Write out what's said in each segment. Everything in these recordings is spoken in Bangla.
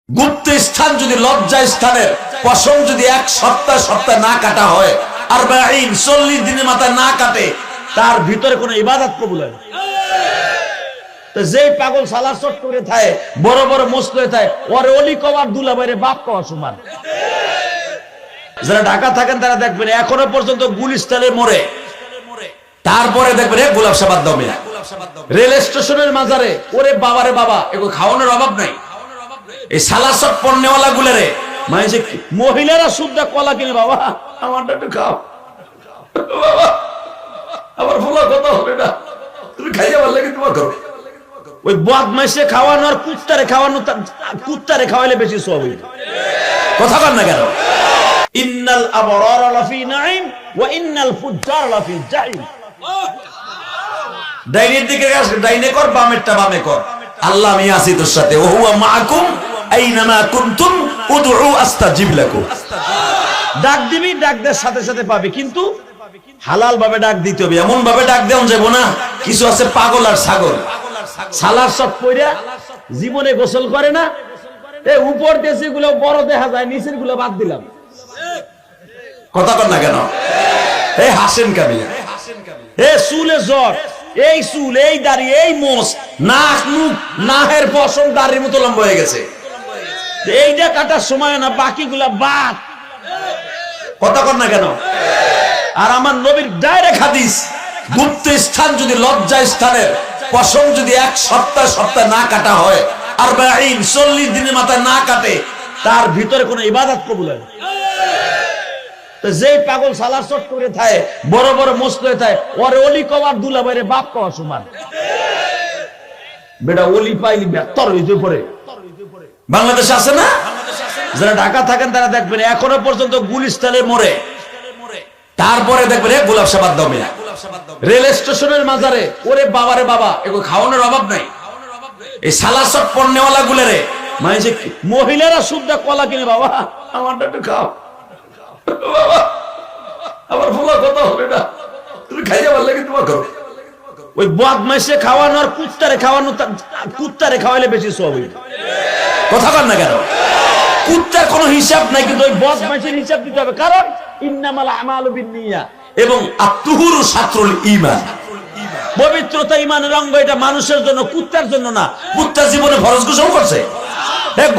গুপ্ত স্থান যদি লজ্জা স্থানের পশম যদি এক সপ্তাহ না কাটা হয় আর 40 দিনের মাথায় না কাটে, তার ভিতরে কোনো ইবাদত কবুল হয় না। তো যেই পাগল সালার চট করে থাকে, বড় বড় মস্ত হয়ে থাকে, ওর অলি কবার দুলা বাইরে বাপ কওয়া সমান। যারা ঢাকা থাকেন তারা দেখবেন এখনো পর্যন্ত গুলিস্তানে মরে, তারপরে দেখবেন গোলাপ সাবাদ দমে রেল স্টেশনের মাজারে, ওরে বাবারে বাবা, এগুলো খাওয়ানোর অভাব নাই। এই সালার চট পণ্যওয়ালা গুলারে মানে মহিলারা শুদ্ধা কলা কিনে, বাবা আমারটা একটু খাও, বাবা আমার ফোলা কথা হবে না, তুমি খাইয়া ভালো লাগে তোমার করো। ওই বদমাইশে খাওয়ানো আর কুত্তারে খাওয়ানো, কুত্তারে খাওয়াইলে বেশি সওয়াব হইবে। কথা বল না কেন? ইন্নাল আবরারা লাফি নাঈম ওয়া ইন্নাল ফুজ্জারা লাফি জাহিম। ডাইনের দিকে ডাইনে কর, বামেরটা বামে কর। আল্লাহ আমি আছি তোর সাথে, ওয়া হুয়া মাআকুম আইনামা কুনতুম উদউ আস্তাজিব লাকুম। ডাক দিবি, ডাক দেওয়ার সাথে সাথে পাবি, কিন্তু হালাল ভাবে ডাক দিতে হবে। এমন ভাবে ডাক দেওয়া যাবে না, কিছু আছে পাগল আর ছাগল, সালার সব পয়রা জীবনে গোসল করে না, এই উপর দেশে গুলো বড় দেখা যায়, নিচের গুলো বাদ দিলাম। কথা কর না কেন? এই হাসেন কাবিয়া, এই চুলে জ্বর, এই চুল, এই দাড়ি, এই মোষ, নাক মুখ নাহের পশম দাড়ির মতো লম্বা হয়ে গেছে, এইটা কাটার সময় না, বাকিগুলা বাদ। কথা কর না কেন? আর আমার নবীর ডাইরেক্ট হাদিস, গুপ্ত স্থান যদি লজ্জা স্থানের পশম যদি এক সপ্তাহ না কাটা হয় আর 40 দিনের মাথায় না কাটে, তার ভিতরে কোনো ইবাদত কবুল হয় না। তো যেই পাগল সালার চট করে থাকে, বড় বড় মস্ত হয়ে থাকে, ওর অলি কবার দুলা বাইরে বাপ কওয়া সমান। বেটা অলি পাইলি বেতর হইতে পড়ে। বাংলাদেশে আছে না? যারা ঢাকা থাকেন তারা দেখবেন এখনো পর্যন্ত গুলিস্তানে মরে, তারপরে দেখবেন গোলাপ সাবাদ দমে রেল স্টেশনের মাজারে, ওরে বাবারে বাবা, এগুলো খাওয়ানোর অভাব নাই। এই সালার চট পণ্যওয়ালা গুলারে মানে মহিলারা শুদ্ধা কলা কিনে, বাবা আমারটা একটু খাও, বাবা আমার ফোলা কথা হবে না, তুমি খাইয়া ভালো লাগে তোমার করো। ওই বদমাইশে খাওয়ানো আর কুত্তারে খাওয়ানো, কুত্তারে খাওয়াইলে বেশি সওয়াব হইবে। কথা বল না কেন? কুত্তার কোনো হিসাব নাই, কিন্তু ওই বদমাইশের হিসাব দিতে হবে, কারণ ইন্নামাল আমালু বিন্নিয়াত এবং আত-তুহুরু শাতরুল ঈমান। পবিত্রতা ঈমানের অঙ্গ, এটা মানুষের জন্য, কুত্তার জন্য না। কুত্তার জীবনে ফরজ গোসল করছে,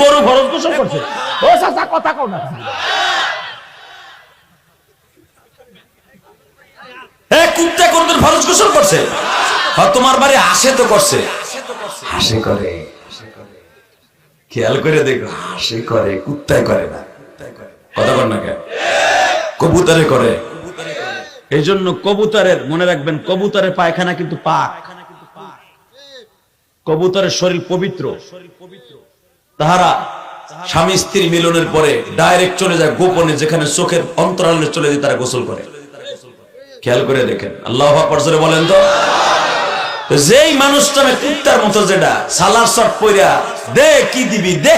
গরু ফরজ গোসল করছে। ও চাচা কথা কও না, কুত্তা কোনদিন ফরজ গোসল করছে? তোমার বাড়ি আসে তো করছে, হাসে করে, খেয়াল করে দেখো, হাসে করে, কুত্তায় করে না। কথা বল না কেন? কবুতরে করে। এই জন্য কবুতরের মনে রাখবেন, কবুতরের পায়খানা কিন্তু পাক, কবুতরের শরীর পবিত্র। তাহারা স্বামী স্ত্রী মিলনের পরে ডাইরেক্ট চলে যায় গোপনে, যেখানে চোখের অন্তরালে চলে যায়, তারা গোসল করে। খেয়াল করে দেখেন, আল্লাহু আকবার জোরে বলেন তো। যেই মানুষটা কুত্তার মতো যেটা সালার চট পয়রা দে, কি দিবি দে,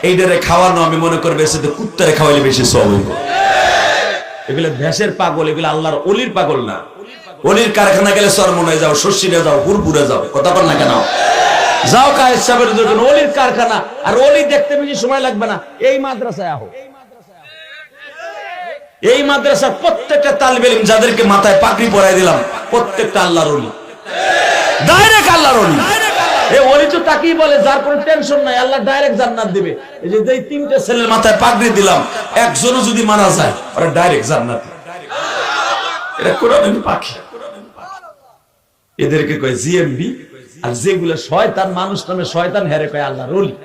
এইটারে খাওয়ানো আমি মনে করবে কুত্তারে খাওয়াইলে বেশি সওয়াব হইবে। এগুলো ভেষের পাগল, এগুলো আল্লাহর অলির পাগল না। অলির কারখানা গেলে চরমনায় যাও, শর্ষিনে যাও, হুরপুরে যাও। কথা বল না কেন? যাও কায়েদ সাহেবের দোকানে, অলির কারখানা, আর অলি দেখতে বেশি সময় লাগবে না। এই মাদ্রাসায় আহো, এই মাদ্রাসার প্রত্যেকটা তালিবে ইলম যাদেরকে মাথায় পাগড়ি পরাই দিলাম, প্রত্যেকটা আল্লাহর ওলি, ডাইরেক্ট আল্লাহর ওলি। এই ওলি তো তাকেই বলে যার কোনো টেনশন নাই, আল্লাহ ডাইরেক্ট জান্নাত দিবে। এই যে এই তিনটা ছেলের মাথায় পাগড়ি দিলাম, একজনও যদি মারা যায় ওরা ডাইরেক্ট জান্নাত। এটা কোরআনের পাখি, এদেরকে কয় জিএমবি। আর যেগুলো শয়তান, মানুষ নামে শয়তান, হেরে কয় আল্লাহর ওলি।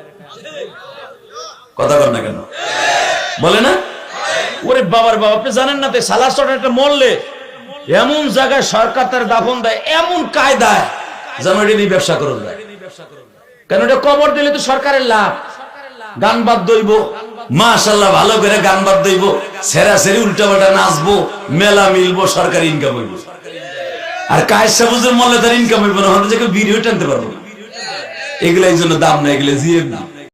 কথা বল না কেন? বলে না? ওরে বাবার বাবা, আপনি জানেন না, সালার চট একটা মরলে এমন জায়গায় সরকার তার দাফন দেয়, এমন কায়দায় যেন এটা নিয়ে ব্যবসা করুন যায়। কেন? এটা কবর দিলে তো সরকারের লাভ। গান বাদ দইব, মাশাআল্লাহ ভালো করে গান বাদ দইব, সেরা সেরি উল্টা পাল্টা নাচবো, মেলা মিলবো, সরকারি ইনকাম হইব। আর কায়সা বুঝে মরলে তার ইনকাম হইব না, হয়তো যে কেউ ভিডিও টানতে পারবো। এগুলো এই জন্য দাম না, এগুলো জিএমবি।